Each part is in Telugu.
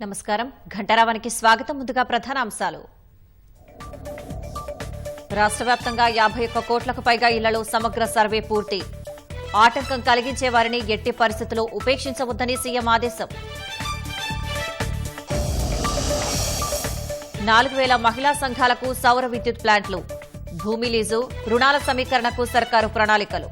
నమస్కారం ఘంటారావానికి స్వాగతం. ముందుగా ప్రధాన అంశాలు. రాష్ట్ర వ్యాప్తంగా 51 కోట్లకు పైగా ఇళ్లలో సమగ్ర సర్వే పూర్తి. ఆటంకం కలిగించే వారిని ఎట్టి పరిస్థితుల్లో ఉపేక్షించవద్దని సీఎం ఆదేశం. 4000 మహిళా సంఘాలకు సౌర విద్యుత్ ప్లాంట్లు. భూమి లీజు, రుణాల సమీకరణకు సర్కారు ప్రణాళికలు.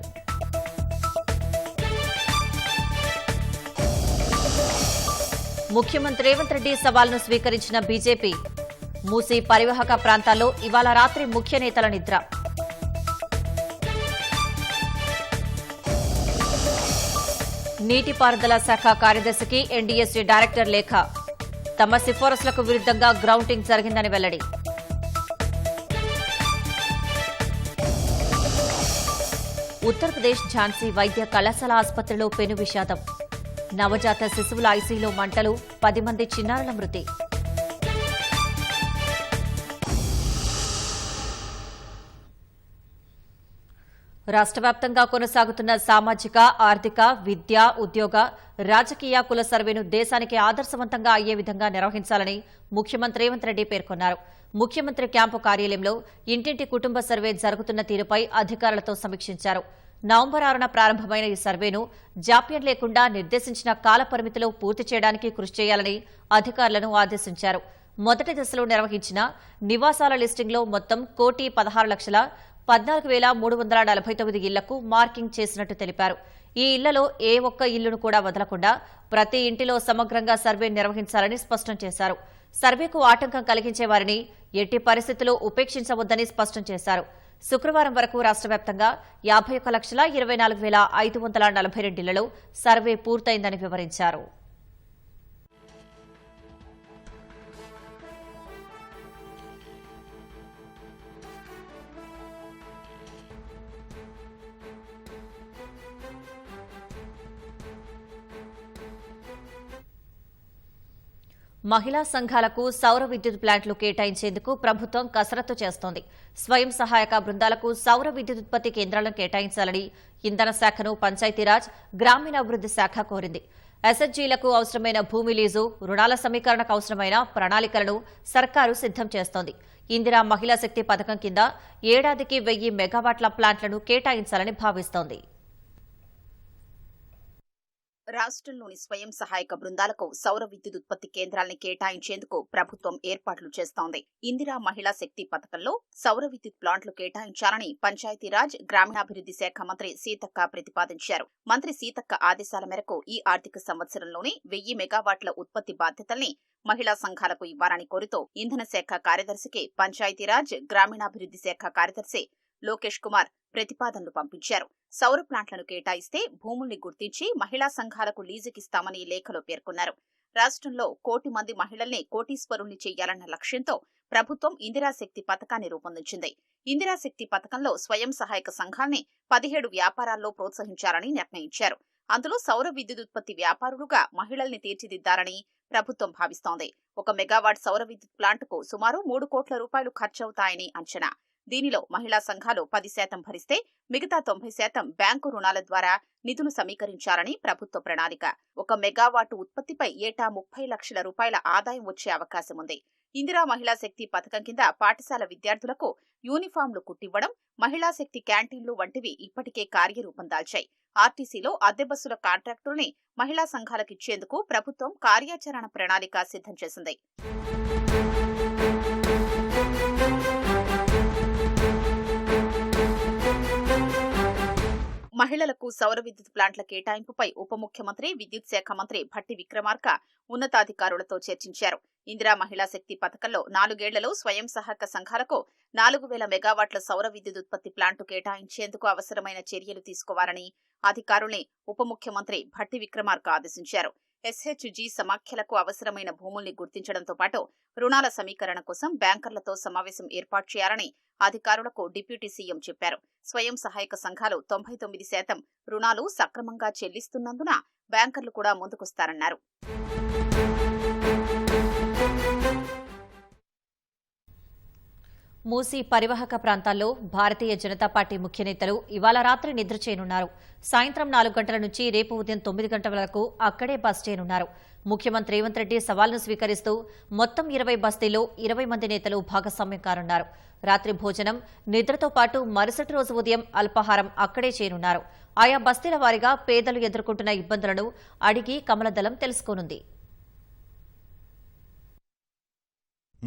ముఖ్యమంత్రి రేవంత్ రెడ్డి సవాల్ను స్వీకరించిన బీజేపీ. మూసీ పరివాహక ప్రాంతాల్లో ఇవాళ రాత్రి ముఖ్య నేతల నిద్ర. నీటిపారుదల శాఖ కార్యదర్శికి ఎన్డీఎస్సీ డైరెక్టర్ లేఖ. తమ సిఫారసులకు విరుద్ధంగా గ్రౌండింగ్ జరిగిందని వెల్లడి. ఉత్తరప్రదేశ్ ఝాన్సీ వైద్య కళాశాల ఆసుపత్రిలో పెను విషాదం. నవజాత శిశువుల ఐసీయూలో మంటలు, 10 మంది చిన్నారుల మృతి. రాష్ట్ర వ్యాప్తంగా కొనసాగుతున్న సామాజిక, ఆర్థిక, విద్య, ఉద్యోగ, రాజకీయ కుల సర్వేను దేశానికి ఆదర్శవంతంగా అయ్యే విధంగా నిర్వహించాలని ముఖ్యమంత్రి రేవంత్ రెడ్డి పేర్కొన్నారు. ముఖ్యమంత్రి క్యాంపు కార్యాలయంలో ఇంటింటి కుటుంబ సర్వే జరుగుతున్న తీరుపై అధికారులతో సమీక్షించారు. నవంబర్ 6న ప్రారంభమైన ఈ సర్వేను జాప్యం లేకుండా నిర్దేశించిన కాల పరిమితిలో పూర్తి చేయడానికి కృషి చేయాలని అధికారులను ఆదేశించారు. మొదటి దశలో నిర్వహించిన నివాసాల లిస్టింగ్లో మొత్తం 1,16,14,349 ఇళ్లకు మార్కింగ్ చేసినట్టు తెలిపారు. ఈ ఇళ్లలో ఏ ఒక్క ఇల్లును కూడా వదలకుండా ప్రతి ఇంటిలో సమగ్రంగా సర్వే నిర్వహించాలని స్పష్టం చేశారు. సర్వేకు ఆటంకం కలిగించే వారిని ఎట్టి పరిస్థితుల్లో ఉపేక్షించవద్దని స్పష్టం చేశారు. శుక్రవారం వరకు రాష్ట్ర వ్యాప్తంగా 51,24,542 ఇళ్లలో సర్వే పూర్తయిందని వివరించారు. మహిళా సంఘాలకు సౌర విద్యుత్ ప్లాంట్లు కేటాయించేందుకు ప్రభుత్వం కసరత్తు చేస్తోంది. స్వయం సహాయక బృందాలకు సౌర విద్యుత్ ఉత్పత్తి కేంద్రాలను కేటాయించాలని ఇంధన శాఖను పంచాయతీరాజ్, గ్రామీణాభివృద్ది శాఖ కోరింది. ఎస్ఎస్జీలకు అవసరమైన భూమి లీజు, రుణాల సమీకరణకు అవసరమైన ప్రణాళికలను సర్కారు సిద్దం చేస్తోంది. ఇందిరా మహిళా శక్తి పథకం కింద ఏడాదికి 1000 మెగావాట్ల ప్లాంట్లను కేటాయించాలని భావిస్తోంది. రాష్ట్రంలోని స్వయం సహాయక బృందాలకు సౌర విద్యుత్ ఉత్పత్తి కేంద్రాల్ని కేటాయించేందుకు ప్రభుత్వం ఏర్పాట్లు చేస్తోంది. ఇందిరా మహిళా శక్తి పథకంలో సౌర విద్యుత్ ప్లాంట్లు కేటాయించాలని పంచాయతీరాజ్, గ్రామీణాభివృద్ది శాఖ మంత్రి సీతక్క ప్రతిపాదించారు. మంత్రి సీతక్క ఆదేశాల మేరకు ఈ ఆర్థిక సంవత్సరంలోనే 1000 మెగావాట్ల ఉత్పత్తి బాధ్యతల్ని మహిళా సంఘాలకు ఇవ్వాలని కోరుతూ ఇంధన శాఖ కార్యదర్శికి పంచాయతీరాజ్, గ్రామీణాభివృద్ది శాఖ కార్యదర్శి లోకేష్ కుమార్ ప్రతిపాదనలు పంపించారు. సౌర ప్లాంట్లను కేటాయిస్తే భూముల్ని గుర్తించి మహిళా సంఘాలకు లీజుకిస్తామని లేఖలో పేర్కొన్నారు. రాష్ట్రంలో 1 కోటి మంది మహిళల్ని కోటీశ్వరుల్ని చేయాలన్న లక్ష్యంతో ప్రభుత్వం ఇందిరాశక్తి పథకాన్ని రూపొందించింది. ఇందిరాశక్తి పథకంలో స్వయం సహాయక సంఘాల్ని 17 వ్యాపారాల్లో ప్రోత్సహించాలని నిర్ణయించారు. అందులో సౌర విద్యుత్ ఉత్పత్తి వ్యాపారులుగా మహిళల్ని తీర్చిదిద్దారని ప్రభుత్వం భావిస్తోంది. 1 మెగావాట్ సౌర విద్యుత్ ప్లాంటుకు సుమారు 3 కోట్ల రూపాయలు ఖర్చవుతాయని అంచనా. దీనిలో మహిళా సంఘాలు 10% భరిస్తే మిగతా 90% బ్యాంకు రుణాల ద్వారా నిధులు సమీకరించాలని ప్రభుత్వ ప్రణాళిక. 1 మెగావాటు ఉత్పత్తిపై ఏటా 30 లక్షల రూపాయల ఆదాయం వచ్చే అవకాశం ఉంది. ఇందిరా మహిళా శక్తి పథకం కింద పాఠశాల విద్యార్థులకు యూనిఫామ్లు కుట్టివ్వడం, మహిళా శక్తి క్యాంటీన్లు వంటివి ఇప్పటికే కార్యరూపం దాల్చాయి. ఆర్టీసీలో అద్దె బస్సుల కాంట్రాక్టుల్ని మహిళా సంఘాలకిచ్చేందుకు ప్రభుత్వం కార్యాచరణ ప్రణాళిక సిద్దం చేసింది. మహిళలకు సౌర విద్యుత్ ప్లాంట్ల కేటాయింపుపై ఉప ముఖ్యమంత్రి, విద్యుత్ శాఖ మంత్రి భట్టి విక్రమార్క ఉన్నతాధికారులతో చర్చించారు. ఇందిరా మహిళా శక్తి పథకంలో 4 ఏళ్లలో స్వయం సహాయక సంఘాలకు 4000 మెగావాట్ల సౌర విద్యుత్ ఉత్పత్తి ప్లాంటు కేటాయించేందుకు అవసరమైన చర్యలు తీసుకోవాలని అధికారుల్ని ఉప ముఖ్యమంత్రి భట్టి విక్రమార్క ఆదేశించారు. ఎస్హెచ్జీ సమాఖ్యలకు అవసరమైన భూముల్ని గుర్తించడంతో పాటు రుణాల సమీకరణ కోసం బ్యాంకర్లతో సమావేశం ఏర్పాటు చేయాలని అధికారులకు డిప్యూటీ సీఎం చెప్పారు. స్వయం సహాయక సంఘాలు 99% రుణాలు సక్రమంగా చెల్లిస్తున్నందున బ్యాంకర్లు కూడా ముందుకొస్తారన్నారు. మూసీ పరివాహక ప్రాంతాల్లో భారతీయ జనతా పార్టీ ముఖ్య నేతలు ఇవాళ రాత్రి నిద్ర చేయనున్నారు. సాయంత్రం 4 గంటల నుంచి రేపు ఉదయం 9 గంటల వరకు అక్కడే బస చేయనున్నారు. ముఖ్యమంత్రి రేవంత్ రెడ్డి సవాల్ను స్వీకరిస్తూ మొత్తం 20 బస్తీల్లో 20 మంది నేతలు భాగస్వామ్యం కానున్నారు. రాత్రి భోజనం, నిద్రతో పాటు మరుసటి రోజు ఉదయం అల్పాహారం అక్కడే చేయనున్నారు. ఆయా బస్తీల వారీగా పేదలు ఎదుర్కొంటున్న ఇబ్బందులను అడిగి కమలదళం తెలుసుకోనుంది.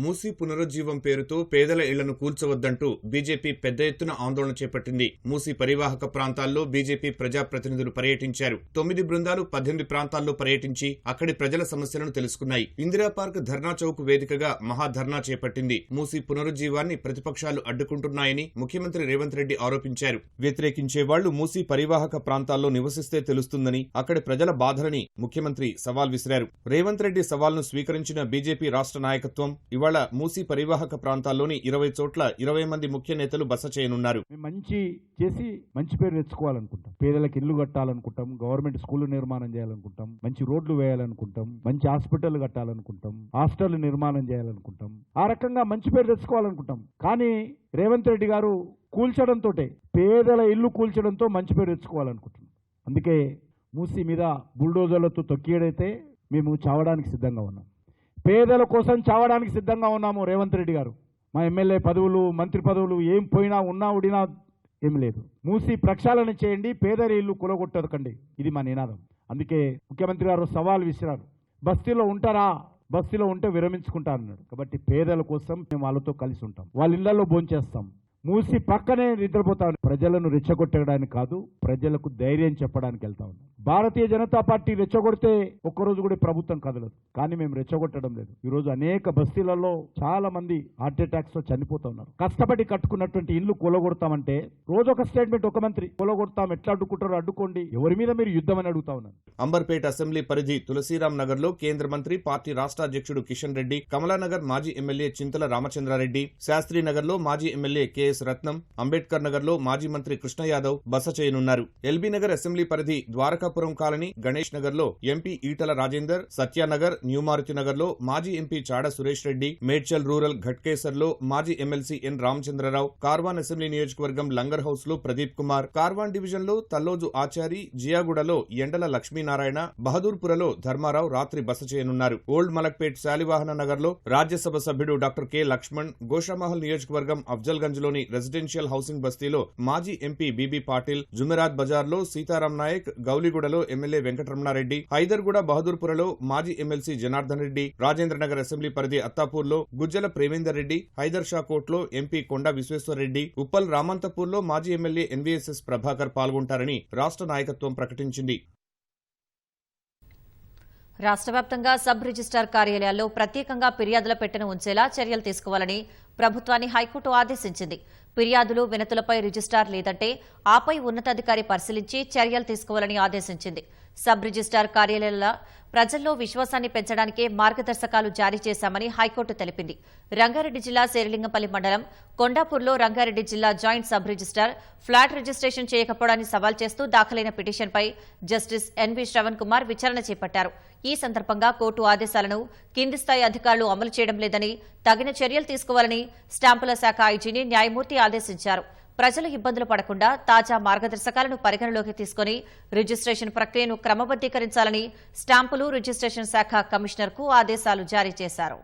మూసీ పునరుజ్జీవం పేరుతో పేదల ఇళ్లను కూల్చవద్దంటూ బీజేపీ పెద్ద ఎత్తున ఆందోళన చేపట్టింది. మూసీ పరివాహక ప్రాంతాల్లో బీజేపీ ప్రజాప్రతినిధులు పర్యటించారు. 9 బృందాలు 18 ప్రాంతాల్లో పర్యటించి అక్కడి ప్రజల సమస్యలను తెలుసుకున్నాయి. ఇందిరా పార్క్ ధర్నా చౌక్ వేదికగా మహాధర్నా చేపట్టింది. మూసీ పునరుజ్జీవాన్ని ప్రతిపక్షాలు అడ్డుకుంటున్నాయని ముఖ్యమంత్రి రేవంత్ రెడ్డి ఆరోపించారు. వ్యతిరేకించే వాళ్లు మూసీ పరివాహక ప్రాంతాల్లో నివసిస్తే తెలుస్తుందని, అక్కడి ప్రజల బాధలని ముఖ్యమంత్రి సవాల్ విసిరారు. రేవంత్ రెడ్డి సవాల్ను స్వీకరించిన బీజేపీ రాష్ట్ర నాయకత్వం ఇవాళ మూసీ పరివాహక ప్రాంతాల్లోని 20 చోట్ల 20 మంది ముఖ్య నేతలు బస చేయనున్నారు. మంచి చేసి మంచి పేరు తెచ్చుకోవాలనుకుంటాం, పేదలకు ఇల్లు కట్టాలనుకుంటాం, గవర్నమెంట్ స్కూళ్లు నిర్మాణం చేయాలనుకుంటాం, మంచి రోడ్లు వేయాలనుకుంటాం, మంచి హాస్పిటల్ కట్టాలనుకుంటాం, హాస్టల్ నిర్మాణం చేయాలనుకుంటాం, ఆ రకంగా మంచి పేరు తెచ్చుకోవాలనుకుంటాం. కానీ రేవంత్ రెడ్డి గారు కూల్చడంతో, పేదల ఇల్లు కూల్చడంతో మంచి పేరు తెచ్చుకోవాలనుకుంటున్నాం. అందుకే మూసీ మీద బుల్డోజర్లతో తొక్కియడైతే మేము చావడానికి సిద్ధంగా ఉన్నాం. పేదల కోసం చావడానికి సిద్ధంగా ఉన్నాము. రేవంత్ రెడ్డి గారు మా ఎమ్మెల్యే పదవులు, మంత్రి పదవులు ఏం పోయినా ఉన్నా ఉడినా ఏమి లేదు. మూసి ప్రక్షాళన చేయండి, పేదల ఇల్లు కూలగొట్టకండి, ఇది మా నినాదం. అందుకే ముఖ్యమంత్రి గారు సవాల్ విసిరారు. బస్తీలో ఉంటారా? బస్తీలో ఉంటే విరమించుకుంటా అన్నాడు. కాబట్టి పేదల కోసం మేము వాళ్ళతో కలిసి ఉంటాం, వాళ్ళ ఇళ్లలో భోంచేస్తాం, మూసి పక్కనే నిద్రపోతాం. ప్రజలను రెచ్చగొట్టడానికి కాదు, ప్రజలకు ధైర్యం చెప్పడానికి వెళ్తా ఉన్నాం. భారతీయ జనతా పార్టీ రెచ్చగొడితే ఒక్కరోజు కూడా ప్రభుత్వం కదలదు. కానీ మేము రెచ్చగొట్టడం లేదు. ఈ రోజు అనేక బస్తీలలో చాలా మంది హార్ట్ అటాక్స్ తో చనిపోతా ఉన్నారు. కష్టపడి కట్టుకున్నటువంటి ఇల్లు కూలగొడతామంటే రోజు ఒక స్టేట్మెంట్, ఒక మంత్రి కూలగొడతాం, ఎట్లా అడ్డుకుంటారో అడ్డుకోండి, ఎవరి మీద మీరు యుద్ధం అని అడుగుతా ఉన్నారు. అంబర్పేట అసెంబ్లీ పరిధి తులసీరాం నగర్ లో కేంద్ర మంత్రి, పార్టీ రాష్ట్ర అధ్యక్షుడు కిషన్ రెడ్డి, కమలానగర్ మాజీ ఎమ్మెల్యే చింతల రామచంద్రారెడ్డి, శాస్త్రి నగర్ లో మాజీ ఎమ్మెల్యే కెఎస్ రత్నం, అంబేద్కర్ నగర్ లో మాజీ మంత్రి కృష్ణ యాదవ్ బస చేయనున్నారు. ఎల్బీ నగర్ అసెంబ్లీ పరిధి ద్వారకాపురం కాలనీ, గణేష్ నగర్ లో ఎంపీ ఈటల రాజేందర్, సత్యానగర్, న్యూ మారుతి నగర్ లో మాజీ ఎంపీ చాడ సురేష్ రెడ్డి, మేడ్చల్ రూరల్ ఘట్కేసర్ లో మాజీ MLC N Ramachandra Rao, Karwan assembly నియోజకవర్గం లంగర్ హౌస్ లో ప్రదీప్ కుమార్, కార్వాన్ డివిజన్ లో తల్లోజు ఆచారి, జియాగూడలో ఎండల లక్ష్మీనారాయణ, బహదూర్పురలో ధర్మారావు రాత్రి బస చేయనున్నారు. ఓల్డ్ మలక్పేట్ శాలివాహన నగర్ లో రాజ్యసభ సభ్యుడు డాక్టర్ కె లక్ష్మణ్, గోషామహల్ నియోజకవర్గం అఫ్జల్ గంజ్ లోని రెసిడెన్షియల్ హౌసింగ్ బస్తీలో మాజీ ఎంపీ బీబీ పాటిల్, జుమెరాత్ బజార్ లో సీతారాం నాయక్, గౌలిగూడలో ఎమ్మెల్యే వెంకటరమణారెడ్డి, హైదర్గూడ బహదూర్పురలో మాజీ ఎమ్మెల్సీ జనార్దన్ రెడ్డి, రాజేంద్రనగర్ అసెంబ్లీ పరిధి అత్తాపూర్ లో గుజ్జల ప్రేమేందర్ రెడ్డి, హైదర్ షా కోట్ లో ఎంపీ కొండా విశ్వేశ్వరరెడ్డి, ఉప్పల్ రామంతపూర్ లో మాజీ ఎమ్మెల్యే ఎన్వీఎస్ఎస్ ప్రభాకర్ పాల్గొంటారని రాష్ట్ర నాయకత్వం ప్రకటించింది. రాష్ట్ర వ్యాప్తంగా సబ్ రిజిస్టార్ కార్యాలయాల్లో ప్రత్యేకంగా ఫిర్యాదుల పెట్టెను ఉంచేలా చర్యలు తీసుకోవాలని ప్రభుత్వాన్ని హైకోర్టు ఆదేశించింది. ఫిర్యాదులు, వినతులపై రిజిస్టార్ లేదంటే ఆపై ఉన్నతాధికారి పరిశీలించి చర్యలు తీసుకోవాలని ఆదేశించింది. సబ్ రిజిస్టార్ కార్యాలయాల ప్రజల్లో విశ్వాసాన్ని పెంచడానికే మార్గదర్శకాలు జారీ చేశామని హైకోర్టు తెలిపింది. రంగారెడ్డి జిల్లా శేరిలింగంపల్లి మండలం కొండాపూర్లో రంగారెడ్డి జిల్లా joint sub registrar flat registration చేయకపోవడాన్ని సవాల్ చేస్తూ దాఖలైన పిటిషన్పై జస్టిస్ ఎన్వి శ్రవణ్ కుమార్ విచారణ చేపట్టారు. ఈ సందర్భంగా కోర్టు ఆదేశాలను కింది స్థాయి అధికారులు అమలు చేయడం లేదని, తగిన చర్యలు తీసుకోవాలని స్టాంపుల శాఖ ఐజీని న్యాయమూర్తి ఆదేశించారు. ప్రజలు ఇబ్బందులు పడకుండా తాజా మార్గదర్శకాలను పరిగణలోకి తీసుకుని రిజిస్ట్రేషన్ ప్రక్రియను క్రమబద్దీకరించాలని స్టాంపులు రిజిస్ట్రేషన్ శాఖ కమిషనర్కు ఆదేశాలు జారీ చేశారు.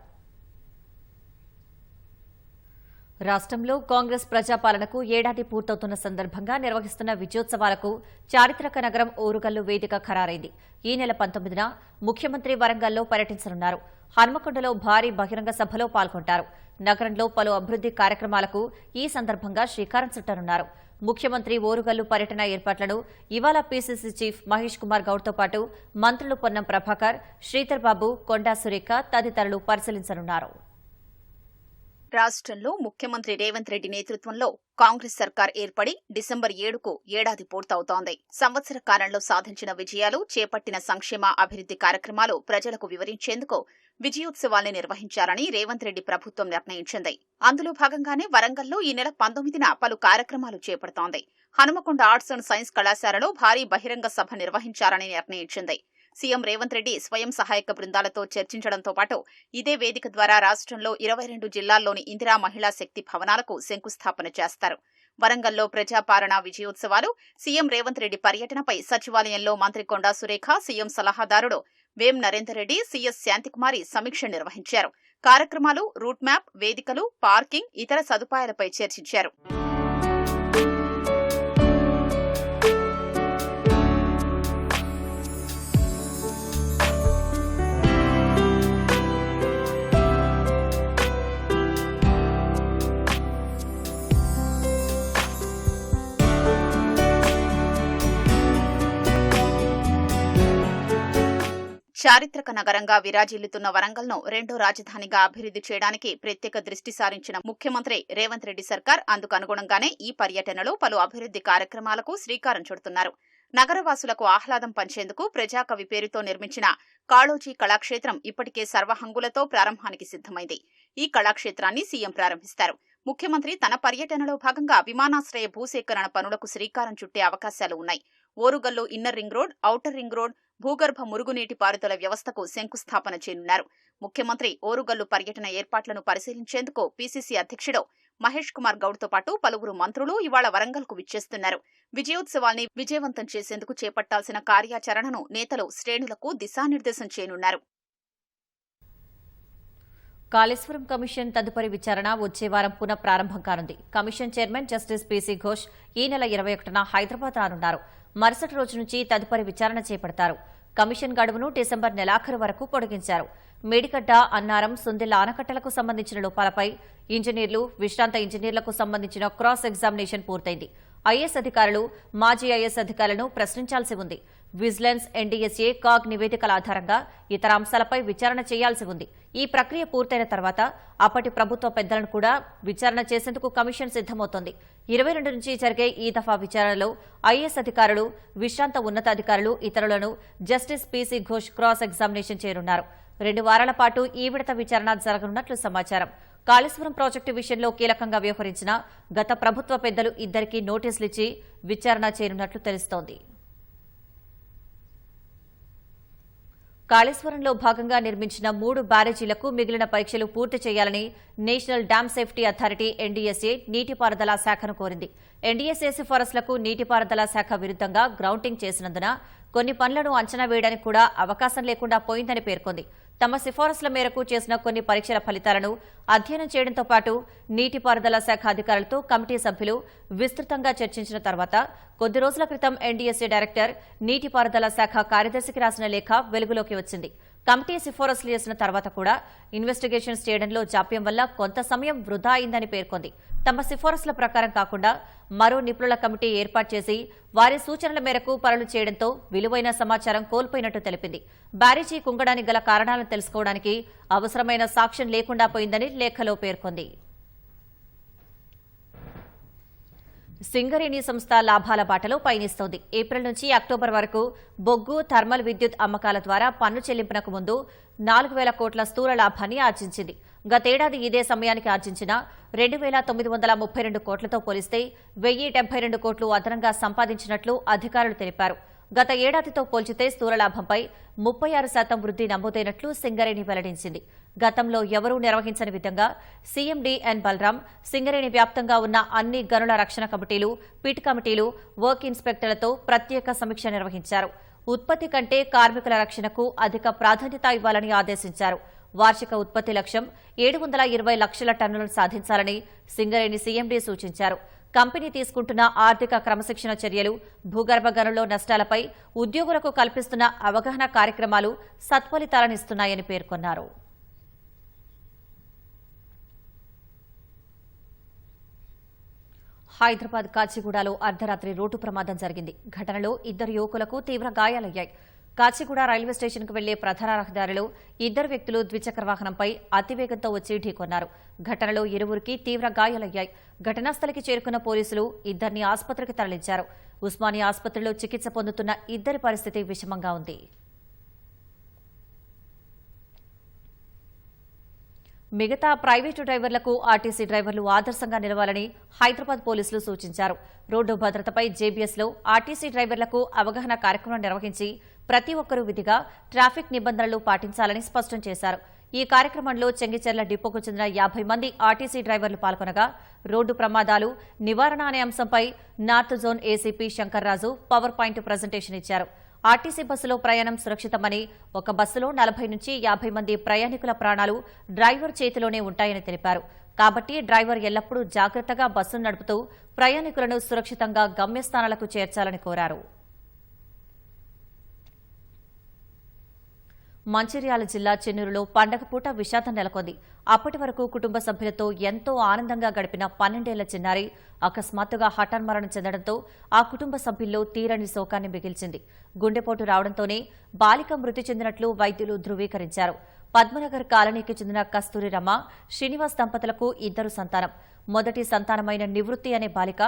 రాష్ట్రంలో కాంగ్రెస్ ప్రజాపాలనకు ఏడాది పూర్తవుతున్న సందర్భంగా నిర్వహిస్తున్న విజయోత్సవాలకు చారిత్రక నగరం ఓరుగల్లు వేదిక ఖరారైంది. ఈ నెల 19న ముఖ్యమంత్రి వరంగల్లో పర్యటించనున్నారు. హన్మకొండలో భారీ బహిరంగ సభలో పాల్గొంటారు. నగరంలో పలు అభివృద్ది కార్యక్రమాలకు ఈ సందర్భంగా శ్రీకారం చుట్టనున్నారు. ముఖ్యమంత్రి ఓరుగల్లు పర్యటన ఏర్పాట్లను ఇవాళ పీసీసీ చీఫ్ మహేష్ కుమార్ గౌడ్తో పాటు మంత్రులు పొన్నం ప్రభాకర్, శ్రీధర్ బాబు, కొండా సురేఖ తదితరులు పరిశీలించనున్నారు. రాష్ట్రంలో ముఖ్యమంత్రి రేవంత్ రెడ్డి నేతృత్వంలో కాంగ్రెస్ సర్కార్ ఏర్పడి డిసెంబర్ 7కు ఏడాది పూర్తవుతోంది. సంవత్సర కాలంలో సాధించిన విజయాలు, చేపట్టిన సంక్షేమ అభివృద్ది కార్యక్రమాలు ప్రజలకు వివరించేందుకు విజయోత్సవాల్ని నిర్వహించాలని రేవంత్ రెడ్డి ప్రభుత్వం నిర్ణయించింది. అందులో భాగంగానే వరంగల్లో ఈ నెల 19న పలు కార్యక్రమాలు చేపడుతోంది. హనుమకొండ ఆర్ట్స్ అండ్ సైన్స్ కళాశాలలో భారీ బహిరంగ సభ నిర్వహించాలని నిర్ణయించింది. సీఎం రేవంత్ రెడ్డి స్వయం సహాయక బృందాలతో చర్చించడంతో పాటు ఇదే వేదిక ద్వారా రాష్ట్రంలో 22 జిల్లాల్లోని ఇందిరా మహిళా శక్తి భవనాలకు శంకుస్థాపన చేస్తారు. వరంగల్లో ప్రజాపాలన విజయోత్సవాలు, సీఎం రేవంత్ రెడ్డి పర్యటనపై సచివాలయంలో మంత్రి కొండా సురేఖ, సీఎం సలహాదారుడు వేం నరేందర్ రెడ్డి, సీఎస్ శాంతికుమారి సమీక్ష నిర్వహించారు. కార్యక్రమాలు, రూట్ మ్యాప్, వేదికలు, పార్కింగ్, ఇతర సదుపాయాలపై చర్చించారు. చారిత్రక నగరంగా విరాజిల్లుతున్న వరంగల్ను రెండో రాజధానిగా అభివృద్ధి చేయడానికి ప్రత్యేక దృష్టి సారించిన ముఖ్యమంత్రి రేవంత్ రెడ్డి సర్కార్ అందుకు అనుగుణంగానే ఈ పర్యటనలో పలు అభివృద్ధి కార్యక్రమాలకు శ్రీకారం చుడుతున్నారు. నగరవాసులకు ఆహ్లాదం పంచేందుకు ప్రజాకవి పేరుతో నిర్మించిన కాళోజీ కళాక్షేత్రం ఇప్పటికే సర్వహంగులతో ప్రారంభానికి సిద్ధమైంది. ఈ కళాక్షేత్రాన్ని సీఎం ప్రారంభిస్తారు. ముఖ్యమంత్రి తన పర్యటనలో భాగంగా విమానాశ్రయ భూసేకరణ పనులకు శ్రీకారం చుట్టే అవకాశాలు ఉన్నాయి. Orugallu inner ring road, outer ring road, భూగర్భ మురుగునీటి పారుదల వ్యవస్థకు శంకుస్థాపన చేయనున్నారు. ముఖ్యమంత్రి ఓరుగల్లు పర్యటన ఏర్పాట్లను పరిశీలించేందుకు పీసీసీ అధ్యక్షుడు మహేష్ కుమార్ గౌడ్తో పాటు పలువురు మంత్రులు ఇవాళ వరంగల్కు విచ్చేస్తున్నారు. విజయోత్సవాల్ని విజయవంతం చేసేందుకు చేపట్టాల్సిన కార్యాచరణను నేతలు శ్రేణులకు దిశానిర్దేశం చేయనున్నారు. కాళేశ్వరం కమిషన్ తదుపరి విచారణ వచ్చే వారం పునః ప్రారంభం కానుంది. Commission chairman justice PC Ghosh ఈ నెల 21న హైదరాబాద్ రానున్నారు. మరుసటి రోజు నుంచి తదుపరి విచారణ చేపడతారు. కమిషన్ గడువును డిసెంబర్ నెలాఖరు వరకు పొడిగించారు. మేడిగడ్డ, అన్నారం, సుందిళ్ల ఆనకట్టలకు సంబంధించిన లోపాలపై ఇంజనీర్లు, విశ్రాంత ఇంజనీర్లకు సంబంధించిన క్రాస్ ఎగ్జామినేషన్ పూర్తయింది. ఐఏఎస్ అధికారులు, మాజీ ఐఏఎస్ అధికారులను ప్రశ్నించాల్సి ఉంది. విజిలెన్స్, ఎన్డీఎస్ఏ, కాగ్ నివేదికల ఆధారంగా ఇతర అంశాలపై విచారణ చేయాల్సి ఉంది. ఈ ప్రక్రియ పూర్తయిన తర్వాత అప్పటి ప్రభుత్వ పెద్దలను కూడా విచారణ చేసేందుకు కమిషన్ సిద్దమవుతోంది. 22 నుంచి జరిగే ఈ దఫా విచారణలో ఐఏఎస్ అధికారులు, విశ్రాంత ఉన్నతాధికారులు, ఇతరులను justice PC Ghosh cross examination చేయనున్నారు. 2 వారాల పాటు ఈ విడత విచారణ జరగనున్నట్లు సమాచారం. కాళేశ్వరం ప్రాజెక్టు విషయంలో కీలకంగా వ్యవహరించిన గత ప్రభుత్వ పెద్దలు ఇద్దరికీ నోటీసులిచ్చి విచారణ చేయనున్నట్లు తెలుస్తోంది. కాళేశ్వరంలో భాగంగా నిర్మించిన 3 బ్యారేజీలకు మిగిలిన పరీక్షలు పూర్తి చేయాలని national dam safety authority NDSA నీటిపారుదల శాఖను కోరింది. ఎన్డీఎస్ఏ సిఫారసులకు నీటిపారుదల శాఖ విరుద్ధంగా గ్రౌంటింగ్ చేసినందున కొన్ని పనులను అంచనా వేయడానికి కూడా అవకాశం లేకుండా పోయిందని పేర్కొంది. తమ సిఫారసుల మేరకు చేసిన కొన్ని పరీక్షల ఫలితాలను అధ్యయనం చేయడంతో పాటు నీటిపారుదల శాఖ అధికారులతో కమిటీ సభ్యులు విస్తృతంగా చర్చించిన తర్వాత కొద్ది రోజుల క్రితం ఎన్డీఎస్ఏ డైరెక్టర్ నీటిపారుదల శాఖ కార్యదర్శికి రాసిన లేఖ వెలుగులోకి వచ్చింది. కమిటీ సిఫారసులు చేసిన తర్వాత కూడా ఇన్వెస్టిగేషన్స్ చేయడంలో జాప్యం వల్ల కొంత సమయం వృధా అయిందని పేర్కొంది. తమ సిఫారసుల ప్రకారం కాకుండా మరో నిపుణుల కమిటీ ఏర్పాటు చేసి వారి సూచనల మేరకు పనులు చేయడంతో విలువైన సమాచారం కోల్పోయినట్టు తెలిపింది. బ్యారేజీ కుంగడానికి గల కారణాలను తెలుసుకోవడానికి అవసరమైన సాక్ష్యం లేకుండా పోయిందని లేఖలో పేర్కొంది. సింగరేణి సంస్థ లాభాల బాటలో పయనిస్తోంది. ఏప్రిల్ నుంచి అక్టోబర్ వరకు బొగ్గు, థర్మల్ విద్యుత్ అమ్మకాల ద్వారా పన్ను చెల్లింపునకు ముందు 4,000 కోట్ల స్థూల లాభాన్ని ఆర్జించింది. గతేడాది ఇదే సమయానికి ఆర్జించిన 2,932 కోట్లతో పోలిస్తే 1,072 కోట్లు అదనంగా సంపాదించినట్లు అధికారులు తెలిపారు. గత ఏడాదితో పోల్చితే స్థూల లాభంపై 36% వృద్ధి నమోదైనట్లు సింగరేణి వెల్లడించింది. గతంలో ఎవరూ నిర్వహించని విధంగా సీఎండీ ఎన్ బలరాం సింగరేణి వ్యాప్తంగా ఉన్న అన్ని గనుల రక్షణ కమిటీలు, పిట్ కమిటీలు, వర్క్ ఇన్స్పెక్టర్లతో ప్రత్యేక సమీక్ష నిర్వహించారు. ఉత్పత్తి కంటే కార్మికుల రక్షణకు అధిక ప్రాధాన్యత ఇవ్వాలని ఆదేశించారు. వార్షిక ఉత్పత్తి లక్ష్యం 720 లక్షల టన్నులను సాధించాలని సింగరేణి సీఎండీ సూచించారు. కంపెనీ తీసుకుంటున్న ఆర్థిక క్రమశిక్షణ చర్యలు, భూగర్భ గనుల్లో నష్టాలపై ఉద్యోగులకు కల్పిస్తున్న అవగాహన కార్యక్రమాలు సత్ఫలితాలనిస్తున్నాయని పేర్కొన్నారు. హైదరాబాద్ కాచిగూడలో అర్ధరాత్రి రోడ్డు ప్రమాదం జరిగింది. ఘటనలో 2 యువకులకు తీవ్ర గాయాలయ్యాయి. కాచిగూడ రైల్వే స్టేషన్కు వెళ్లే ప్రధాన రహదారిలో 2 వ్యక్తులు ద్విచక్ర వాహనంపై అతివేగంతో వచ్చి ఢీకొన్నారు. ఘటనలో 2 తీవ్ర గాయాలయ్యాయి. ఘటనా స్థలికి చేరుకున్న పోలీసులు 2 ఆసుపత్రికి తరలించారు. ఉస్మానియా ఆసుపత్రిలో చికిత్స పొందుతున్న 2 పరిస్థితి విషమంగా ఉంది. మిగతా ప్రైవేటు డ్రైవర్లకు ఆర్టీసీ డ్రైవర్లు ఆదర్శంగా నిలవాలని హైదరాబాద్ పోలీసులు సూచించారు. రోడ్డు భద్రతపై జేబీఎస్లో ఆర్టీసీ డ్రైవర్లకు అవగాహన కార్యక్రమం నిర్వహించి ప్రతి ఒక్కరూ విధిగా ట్రాఫిక్ నిబంధనలు పాటించాలని స్పష్టం చేశారు. ఈ కార్యక్రమంలో చెంగిచెర్ల డిపోకు చెందిన 50 మంది ఆర్టీసీ డ్రైవర్లు పాల్గొనగా రోడ్డు ప్రమాదాలు నివారణ అనే అంశంపై north zone ACP Shankarraju power point presentation ఇచ్చారు. ఆర్టీసీ బస్సులో ప్రయాణం సురక్షితమని, ఒక బస్సులో 40 నుంచి 50 మంది ప్రయాణికుల ప్రాణాలు డ్రైవర్ చేతిలోనే ఉంటాయని తెలిపారు. కాబట్టి డ్రైవర్ ఎల్లప్పుడూ జాగ్రత్తగా బస్సును నడుపుతూ ప్రయాణికులను సురక్షితంగా గమ్యస్థానాలకు చేర్చాలని కోరారు. మంచిర్యాల జిల్లా చెన్నూరులో పండగ పూట విషాదం నెలకొంది. అప్పటి వరకు కుటుంబ సభ్యులతో ఎంతో ఆనందంగా గడిపిన 12 ఏళ్ల చిన్నారి అకస్మాత్తుగా హఠాన్మరణం చెందడంతో ఆ కుటుంబ సభ్యుల్లో తీరని శోకాన్ని మిగిల్చింది. గుండెపోటు రావడంతోనే బాలిక మృతి చెందినట్లు వైద్యులు ధృవీకరించారు. పద్మనగర్ కాలనీకి చెందిన కస్తూరి రమ, శ్రీనివాస్ దంపతులకు 2 సంతానం. మొదటి సంతానమైన నివృత్తి అనే బాలిక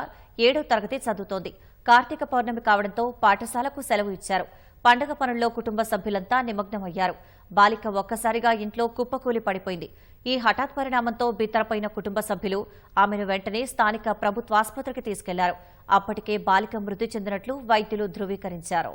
7వ తరగతి చదువుతోంది. కార్తీక పౌర్ణమి కావడంతో పాఠశాలకు సెలవు ఇచ్చారు. పండగ పనుల్లో కుటుంబ సభ్యులంతా నిమగ్నమయ్యారు. బాలిక ఒక్కసారిగా ఇంట్లో కుప్పకూలి పడిపోయింది. ఈ హఠాత్ పరిణామంతో బిత్తరపోయిన కుటుంబ సభ్యులు ఆమెను వెంటనే స్థానిక ప్రభుత్వాసుపత్రికి తీసుకెళ్లారు. అప్పటికే బాలిక మృతి చెందినట్లు వైద్యులు ధృవీకరించారు.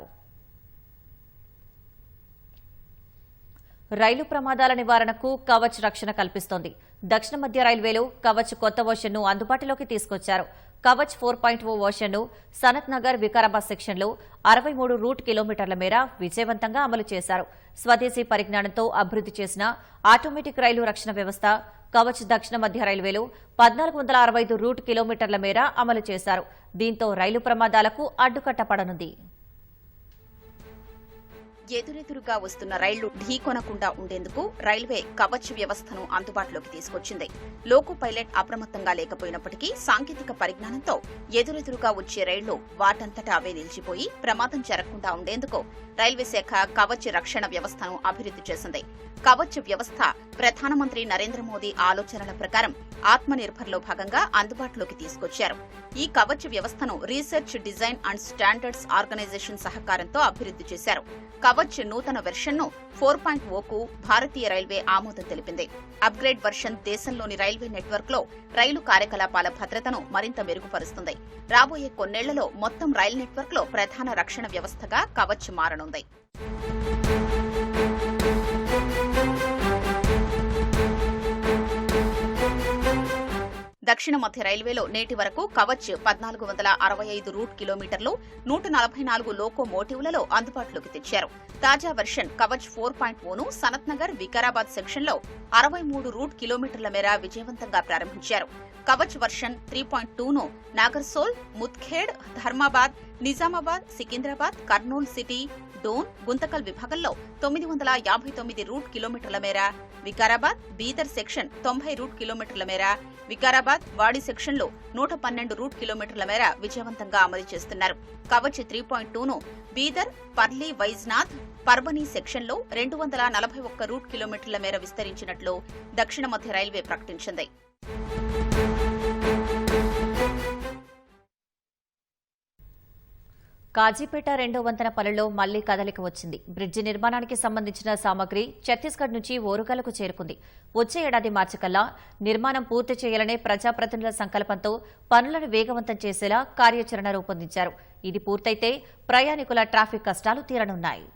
రైలు ప్రమాదాల నివారణకు కవచ్ రక్షణ కల్పిస్తోంది. దక్షిణ మధ్య రైల్వేలో కవచ్ కొత్త వర్షన్ను అందుబాటులోకి తీసుకొచ్చారు. కవచ్ 4.0 వర్షన్ను సనత్ నగర్ వికారాబాద్ సెక్షన్లో 63 రూట్ కిలోమీటర్ల మేర విజయవంతంగా అమలు చేశారు. స్వదేశీ పరిజ్ఞానంతో అభివృద్ది చేసిన ఆటోమేటిక్ రైలు రక్షణ వ్యవస్థ కవచ్ దక్షిణ మధ్య రైల్వేలో 1465 రూట్ కిలోమీటర్ల మేర అమలు చేశారు. దీంతో రైలు ప్రమాదాలకు అడ్డుకట్ట పడనుంది. ఎదురెదురుగా వస్తున్న రైళ్లు ఢీకొనకుండా ఉండేందుకు రైల్వే కవచ్ వ్యవస్థను అందుబాటులోకి తీసుకొచ్చింది. లోకో పైలట్ అప్రమత్తంగా లేకపోయినప్పటికీ సాంకేతిక పరిజ్ఞానంతో ఎదురెదురుగా వచ్చే రైళ్లు వాటంతటా అవే నిలిచిపోయి ప్రమాదం జరగకుండా ఉండేందుకు రైల్వే శాఖ కవచ్ రక్షణ వ్యవస్థను అభివృద్ది చేసింది. కవచ్ వ్యవస్థ ప్రధానమంత్రి నరేంద్ర మోదీ ఆలోచనల ప్రకారం ఆత్మనిర్భర్లో భాగంగా అందుబాటులోకి తీసుకొచ్చారు. ఈ కవచ్ వ్యవస్థను research, design and standards organisation సహకారంతో అభివృద్ది చేశారు. కవచ్ నూతన వెర్షన్ను 4.0కు భారతీయ రైల్వే ఆమోదం తెలిపింది. అప్గ్రేడ్ వెర్షన్ దేశంలోని రైల్వే నెట్వర్క్ లో రైలు కార్యకలాపాల భద్రతను మరింత మెరుగుపరుస్తుంది. రాబోయే కొన్నేళ్లలో మొత్తం రైలు నెట్వర్క్ లో ప్రధాన రక్షణ వ్యవస్థగా కవచ్ మారనుంది. దక్షిణ మధ్య రైల్వేలో నేటి వరకు కవచ్ 1465 రూట్ కిలోమీటర్లు, 144 లోకోమోటివ్లలో అందుబాటులోకి తెచ్చారు. తాజా వెర్షన్ కవచ్ 4.0ను సనత్ నగర్ వికారాబాద్ సెక్షన్లో 63 రూట్ కిలోమీటర్ల మేర విజయవంతంగా ప్రారంభించారు. కవచ్ వెర్షన్ 3.2ను నాగర్సోల్, ముద్ఖేడ్, ధర్మాబాద్, నిజామాబాద్, సికింద్రాబాద్, కర్నూలు సిటీ, డోన్, గుంతకల్ విభాగంలో 959 రూట్ కిలోమీటర్ల మేర, వికారాబాద్, బీదర్ సెక్షన్ 90 రూట్ కిలోమీటర్ల మేర, వికారాబాద్, వాడి సెక్షన్లో 112 రూట్ కిలోమీటర్ల మేర విజయవంతంగా అమలు చేస్తున్నారు. కవచ్ 3.2ను బీదర్, పర్లీ, వైజ్నాథ్, పర్బనీ సెక్షన్లో 241 రూట్ కిలోమీటర్ల మేర విస్తరించినట్లు దక్షిణ మధ్య రైల్వే ప్రకటించింది. కాజీపేట 2వ వంతెన పనుల్లో మళ్లీ కదలిక వచ్చింది. బ్రిడ్జి నిర్మాణానికి సంబంధించిన సామగ్రి ఛత్తీస్గఢ్ నుంచి ఓరుగల్లకు చేరుకుంది. వచ్చే ఏడాది మార్చికల్లా నిర్మాణం పూర్తి చేయాలనే ప్రజాప్రతినిధుల సంకల్పంతో పనులను వేగవంతం చేసేలా కార్యాచరణ రూపొందించారు. ఇది పూర్తయితే ప్రయాణికుల ట్రాఫిక్ కష్టాలు తీరనున్నాయి.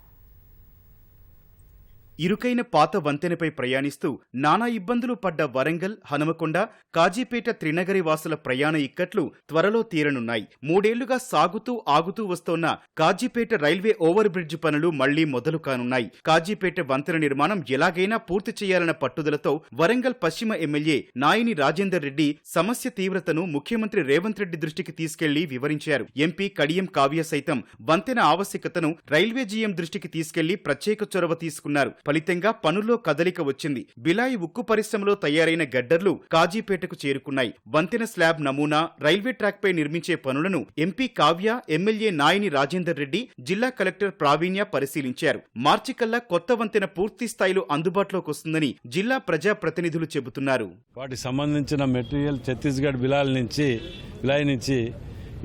ఇరుకైన పాత వంతెనపై ప్రయాణిస్తూ నానా ఇబ్బందులు పడ్డ వరంగల్, హనుమకొండ, కాజీపేట త్రినగరి వాసుల ప్రయాణ ఇక్కట్లు త్వరలో తీరనున్నాయి. 3 ఏళ్లుగా సాగుతూ ఆగుతూ వస్తోన్న కాజీపేట రైల్వే ఓవర్ బ్రిడ్జ్ పనులు మళ్లీ మొదలు కానున్నాయి. కాజీపేట వంతెన నిర్మాణం ఎలాగైనా పూర్తి చేయాలన్న పట్టుదలతో వరంగల్ పశ్చిమ ఎమ్మెల్యే నాయిని రాజేందర్ రెడ్డి సమస్య తీవ్రతను ముఖ్యమంత్రి రేవంత్ రెడ్డి దృష్టికి తీసుకెళ్లి వివరించారు. ఎంపీ కడియం కావ్య సైతం వంతెన ఆవశ్యకతను రైల్వే జీఎం దృష్టికి తీసుకెళ్లి ప్రత్యేక చొరవ తీసుకున్నారు. ఫలితంగా పనుల్లో కదలిక వచ్చింది. బిలాయి ఉక్కు పరిశ్రమలో తయారైన గడ్డర్లు కాజీపేటకు చేరుకున్నాయి. వంతెన స్లాబ్ నమూనా, రైల్వే ట్రాక్ పై నిర్మించే పనులను ఎంపీ కావ్య, ఎమ్మెల్యే నాయిని రాజేందర్ రెడ్డి, జిల్లా కలెక్టర్ ప్రావీణ్య పరిశీలించారు. మార్చి కల్లా కొత్త వంతెన పూర్తి స్థాయిలో అందుబాటులోకి వస్తుందని జిల్లా ప్రజా ప్రతినిధులు చెబుతున్నారు. వాటికి సంబంధించిన మెటీరియల్ ఛత్తీస్గఢ్ బిలాయి నుంచి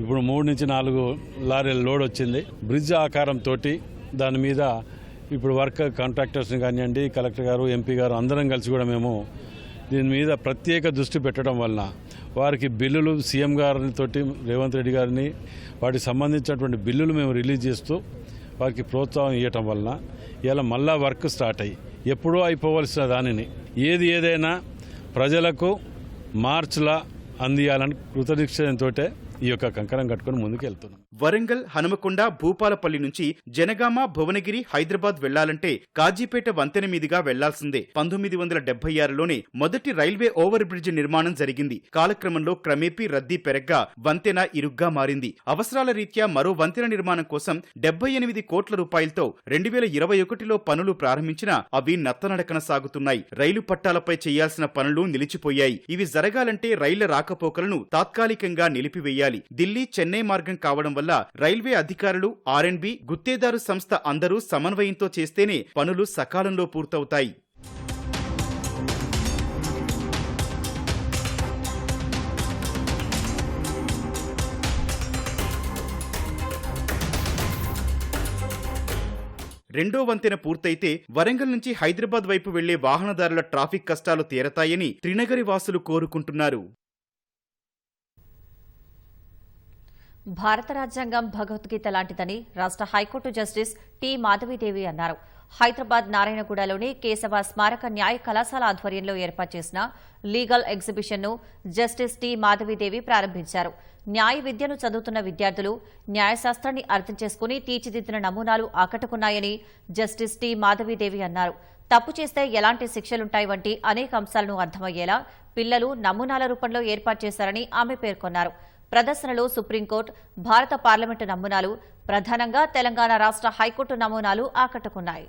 ఇప్పుడు 3 నుంచి 4 లారీల లోడ్ వచ్చింది. బ్రిడ్జ్ ఆకారంతో దాని మీద ఇప్పుడు వర్క్ కాంట్రాక్టర్స్ని కానివ్వండి, కలెక్టర్ గారు, ఎంపీ గారు అందరం కలిసి కూడా మేము దీని మీద ప్రత్యేక దృష్టి పెట్టడం వలన వారికి బిల్లులు సీఎం గారితో రేవంత్ రెడ్డి గారిని వాటికి సంబంధించినటువంటి బిల్లులు మేము రిలీజ్ చేస్తూ వారికి ప్రోత్సాహం ఇవ్వటం వలన ఇలా మళ్ళా వర్క్ స్టార్ట్ అయ్యి ఎప్పుడూ అయిపోవలసిన దానిని ఏదైనా ప్రజలకు మార్చిలా అందియాలని కృతనిశ్చయంతో ఈ యొక్క కంకణం కట్టుకుని ముందుకు వెళ్తున్నాం. వరంగల్, హనుమకొండ, భూపాలపల్లి నుంచి జనగామ, భువనగిరి, హైదరాబాద్ వెళ్లాలంటే కాజీపేట వంతెన మీదుగా వెళ్లాల్సిందే. 1976లోనే మొదటి రైల్వే ఓవర్ బ్రిడ్జ్ నిర్మాణం జరిగింది. కాలక్రమంలో క్రమేపీ రద్దీ పెరగ్గా వంతెన ఇరుగ్గా మారింది. అవసరాల రీత్యా మరో వంతెన నిర్మాణం కోసం 78 కోట్ల రూపాయలతో 2021లో పనులు ప్రారంభించినా అవి నత్తనడకన సాగుతున్నాయి. రైలు పట్టాలపై చేయాల్సిన పనులు నిలిచిపోయాయి. ఇవి జరగాలంటే రైళ్ల రాకపోకలను తాత్కాలికంగా నిలిపివేయాలి. ఢిల్లీ, చెన్నై మార్గం కావడం వల్ల రైల్వే అధికారులు, ఆర్ఎండ్బి, గుత్తేదారు సంస్థ అందరూ సమన్వయంతో చేస్తేనే పనులు సకాలంలో పూర్తవుతాయి. రెండో వంతెన పూర్తయితే వరంగల్ నుంచి హైదరాబాద్ వైపు వెళ్లే వాహనదారుల ట్రాఫిక్ కష్టాలు తీరతాయని త్రినగరి వాసులు కోరుకుంటున్నారు. భారత రాజ్యాంగం భగవద్గీత లాంటిదని రాష్ట్ర హైకోర్టు జస్టిస్ టి మాధవీదేవి అన్నారు. హైదరాబాద్ నారాయణగూడలోని కేశవ స్మారక న్యాయ కళాశాల ఆధ్వర్యంలో ఏర్పాటు చేసిన లీగల్ ఎగ్జిబిషన్ను జస్టిస్ టి మాధవీదేవి ప్రారంభించారు. న్యాయ విద్యను చదువుతున్న విద్యార్థులు న్యాయశాస్త్రాన్ని అర్థం చేసుకుని తీర్చిదిద్దిన నమూనాలు ఆకట్టుకున్నాయని జస్టిస్ టి మాధవీదేవి అన్నారు. తప్పు చేస్తే ఎలాంటి శిక్షలుంటాయి వంటి అనేక అంశాలను అర్థమయ్యేలా పిల్లలు నమూనాల రూపంలో ఏర్పాటు చేశారని ఆమె పేర్కొన్నారు. ప్రదర్శనలో సుప్రీంకోర్టు, భారత పార్లమెంటు నమూనాలు, ప్రధానంగా తెలంగాణ రాష్ట్ర హైకోర్టు నమూనాలు ఆకట్టుకున్నాయి.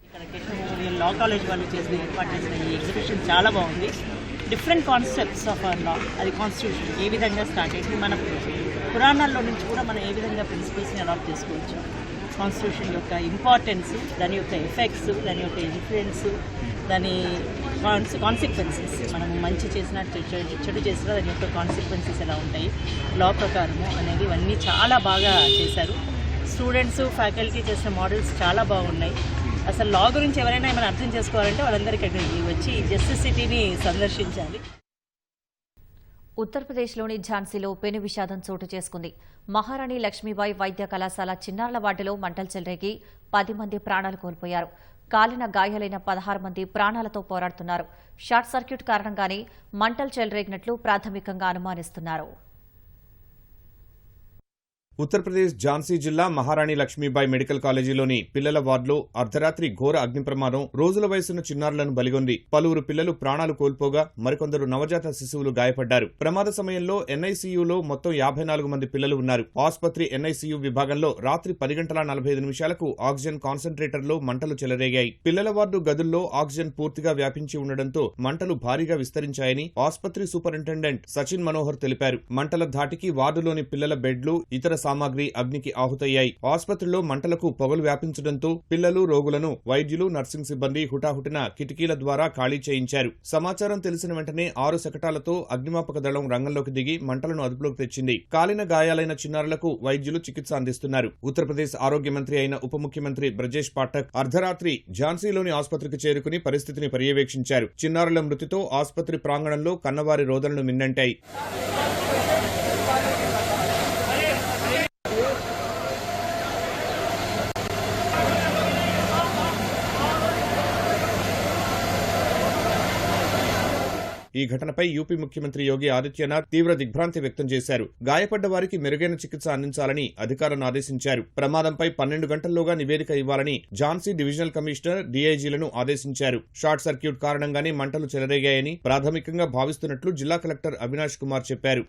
ఇక్కడ కేశవ మెమోరియల్ లా కాలేజ్ వాళ్ళు ఏర్పాటు చేసిన ఈ ఎగ్జిబిషన్ చాలా బాగుంది. డిఫరెంట్ కాన్సెప్ట్స్ ఆఫ్ అవర్ లా, అది కాన్స్టిట్యూషన్ ఏ విధంగా స్టార్ట్ అయింది, మన పురాణాల్లో నుంచి కూడా మనం ఏ విధంగా ప్రిన్సిపల్స్ని అడాప్ట్ చేసుకోవచ్చు, కాన్స్టిట్యూషన్ యొక్క ఇంపార్టెన్స్, దాని యొక్క ఎఫెక్ట్స్, దాని యొక్క ఇన్ఫ్లుయెన్స్, దాని కాన్సిక్వెన్సెస్, మనం మంచి చేసినా చెడు చేసినా దాని యొక్క కాన్సిక్వెన్సెస్ ఎలా ఉంటాయి లా ప్రకారము అనేది ఇవన్నీ చాలా బాగా చేశారు. స్టూడెంట్స్, ఫ్యాకల్టీ చేసిన మోడల్స్ చాలా బాగున్నాయి. అసలు లా గురించి ఎవరైనా ఏమైనా అర్థం చేసుకోవాలంటే వాళ్ళందరికీ వచ్చి జస్టిస్ సిటీని సందర్శించాలి. ఉత్తరప్రదేశ్లోని ఝాన్సీలో పెను విషాదం చోటు చేసుకుంది. మహారాణి లక్ష్మీబాయి వైద్య కళాశాల చిన్నారుల వార్డులో మంటలు చెలరేగి 10 మంది ప్రాణాలు కోల్పోయారు. కాలిన గాయాలైన 16 మంది ప్రాణాలతో పోరాడుతున్నారు. షార్ట్ సర్క్యూట్ కారణంగానే మంటలు చెలరేగినట్లు ప్రాథమికంగా అనుమానిస్తున్నారు. ఉత్తరప్రదేశ్ ఝాన్సీ జిల్లా మహారాణి లక్ష్మీబాయి మెడికల్ కాలేజీలోని పిల్లల వార్డులో అర్ధరాత్రి ఘోర అగ్ని ప్రమాదం రోజుల వయసున్న చిన్నారులను బలిగొంది. పలువురు పిల్లలు ప్రాణాలు కోల్పోగా మరికొందరు నవజాత శిశువులు గాయపడ్డారు. ప్రమాద సమయంలో ఎన్ఐసీయూలో మొత్తం 54 మంది పిల్లలు ఉన్నారు. ఆసుపత్రి ఎన్ఐసీయూ విభాగంలో రాత్రి 10 గంటల 45 నిమిషాలకు ఆక్సిజన్ కాన్సంట్రేటర్లో మంటలు చెలరేగాయి. పిల్లల వార్డు గదుల్లో ఆక్సిజన్ పూర్తిగా వ్యాపించి ఉండడంతో మంటలు భారీగా విస్తరించాయని ఆసుపత్రి సూపరింటెండెంట్ సచిన్ మనోహర్ తెలిపారు. మంటల ధాటికి వార్డులోని పిల్లల బెడ్లు, ఇతర సామాగ్రి అగ్నికి ఆహుతయ్యాయి. ఆసుపత్రిలో మంటలకు పొగలు వ్యాపించడంతో పిల్లలు, రోగులను వైద్యులు, నర్సింగ్ సిబ్బంది హుటాహుటిన కిటికీల ద్వారా ఖాళీ చేయించారు. సమాచారం తెలిసిన వెంటనే 6 శకటాలతో అగ్నిమాపక దళం రంగంలోకి దిగి మంటలను అదుపులోకి తెచ్చింది. కాలిన గాయాలైన చిన్నారులకు వైద్యులు చికిత్స అందిస్తున్నారు. ఉత్తరప్రదేశ్ ఆరోగ్య మంత్రి అయిన ఉప ముఖ్యమంత్రి బ్రజేష్ పాఠక్ అర్ధరాత్రి ఝాన్సీలోని ఆసుపత్రికి చేరుకుని పరిస్థితిని పర్యవేక్షించారు. చిన్నారుల మృతితో ఆసుపత్రి ప్రాంగణంలో కన్నవారి రోదనలు మిన్నంటాయి. ఈ ఘటనపై యూపీ ముఖ్యమంత్రి యోగి ఆదిత్యనాథ్ తీవ్ర దిగ్భ్రాంతి వ్యక్తం చేశారు. గాయపడ్డ వారికి మెరుగైన చికిత్స అందించాలని అధికారులను ఆదేశించారు. ప్రమాదంపై 12 గంటల్లోగా నివేదిక ఇవ్వాలని ఝాన్సీ డివిజనల్ కమిషనర్, డీఐజీలను ఆదేశించారు. షార్ట్ సర్క్యూట్ కారణంగానే మంటలు చెలరేగాయని ప్రాథమికంగా భావిస్తున్నట్లు జిల్లా కలెక్టర్ అవినాష్ కుమార్ చెప్పారు.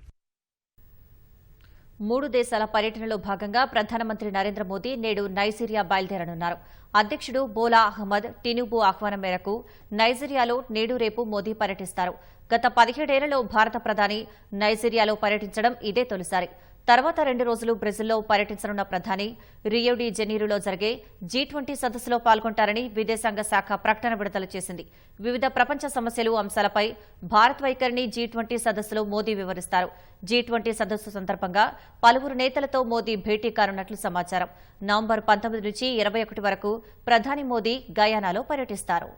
3 దేశాల పర్యటనలో భాగంగా ప్రధానమంత్రి నరేంద్ర మోదీ నేడు నైజీరియా బయలుదేరనున్నారు. అధ్యక్షుడు బోలా అహ్మద్ టినుబు ఆహ్వానం మేరకు నైజీరియాలో నేడు రేపు మోదీ పర్యటిస్తారు. గత 17 ఏళ్లలో భారత ప్రధాని నైజీరియాలో పర్యటించడం ఇదే తొలిసారి. తర్వాత 2 రోజులు బ్రెజిల్లో పర్యటించనున్న ప్రధాని రియో డి జనీరోలో జరిగే G20 సదస్సులో పాల్గొంటారని విదేశాంగ శాఖ ప్రకటన విడుదల చేసింది. వివిధ ప్రపంచ సమస్యలు, అంశాలపై భారత్ వైఖరిని G20 సదస్సులో మోదీ వివరిస్తారు. G20 సదస్సు సందర్భంగా పలువురు నేతలతో మోదీ భేటీ కానున్నట్లు సమాచారం. నవంబర్ 19 నుంచి 21 వరకు ప్రధాని మోదీ గయానాలో పర్యటిస్తారు.